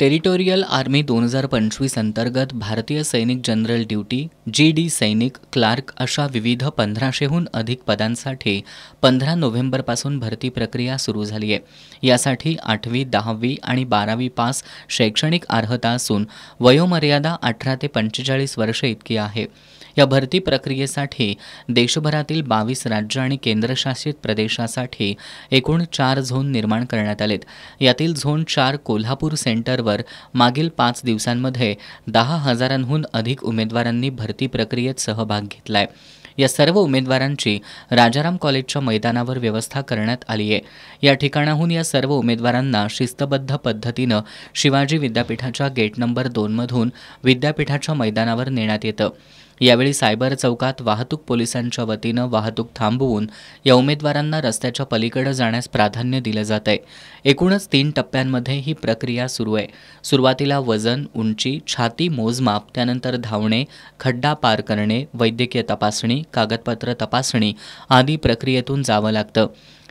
Territorial army 2025 अंतर्गत भारतीय सैनिक जनरल ड्युटी GD सैनिक क्लार्क अशा विविध 1500हून अधिक पदांसाठी 15 नोव्हेंबरपासून भरती प्रक्रिया सुरू झाली आहे। यासाठी 8वी, 10वी आणि 12वी पास शैक्षणिक अर्हता असून वयोमर्यादा 18 ते 45 वर्षे इतकी आहे। या भरती प्रक्रियेसाठी देशभरातील 22 राज्य आणि केंद्रशासित प्रदेशासाठी एकूण 4 झोन निर्माण करण्यात आलेत। यातील झोन 4 कोल्हापूर सेंटरवर मागील 5 दिवसांमध्ये 10,000हून अधिक उमेदवारांनी भरती प्रक्रियेत सहभाग घेतलाय। या सर्व उमेदवारांची राजाराम कॉलेजच्या मैदानावर व्यवस्था करण्यात आली आहे। या ठिकाणाहून या सर्व उमेदवारांना शिस्तबद्ध पद्धतीनं शिवाजी विद्यापीठाच्या गेट नंबर 2 मधून विद्यापीठाच्या मैदानावर नेण्यात येतं। यावेळी सायबर चौकात वाहतूक पोलिसांच्या वतीनं वाहतूक थांबवून या उमेदवारांना रस्त्याच्या पलीकडे जाण्यास प्राधान्य दिलं जात आहे। एकूणच 3 टप्प्यांमध्ये ही प्रक्रिया सुरू आहे। सुरुवातीला वजन, उंची, छाती मोजमाप, त्यानंतर धावणे, खड्डा पार करणे, वैद्यकीय तपासणी, कागदपत्र तपासणी आदी प्रक्रियेतून जावं लागतं।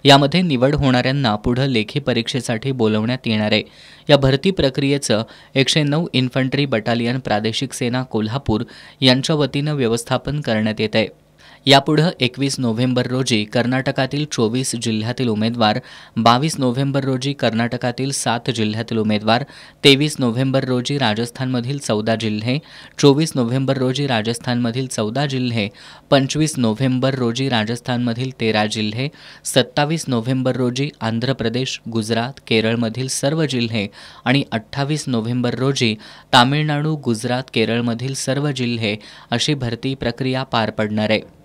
यामध्ये निवड होणाऱ्यांना पुढे लेखी परीक्षेसाठी बोलवण्यात येणार आहे। या भरती प्रक्रियेचं 109 इन्फंट्री बटालियन प्रादेशिक सेना कोल्हापूर यांच्या वतीनं व्यवस्थापन करण्यात येत आहे। यापुढे 21 नोव्हेंबर रोजी कर्नाटकातील 24 जिल्ह्यातील उमेदवार, 22 नोव्हेंबर रोजी कर्नाटकातील 7 जिल्ह्यातील उमेदवार, 23 नोव्हेंबर रोजी राजस्थानमधील 14 जिल्हे, 24 नोव्हेंबर रोजी राजस्थानमधील 14 जिल्हे, 25 नोव्हेंबर रोजी राजस्थानमधील 13 जिल्हे, 27 नोव्हेंबर रोजी आंध्र प्रदेश, गुजरात, केरळमधील सर्व जिल्हे आणि 28 नोव्हेंबर रोजी तामिळनाडू, गुजरात, केरळमधील सर्व जिल्हे अशी भरती प्रक्रिया पार पडणार आहे।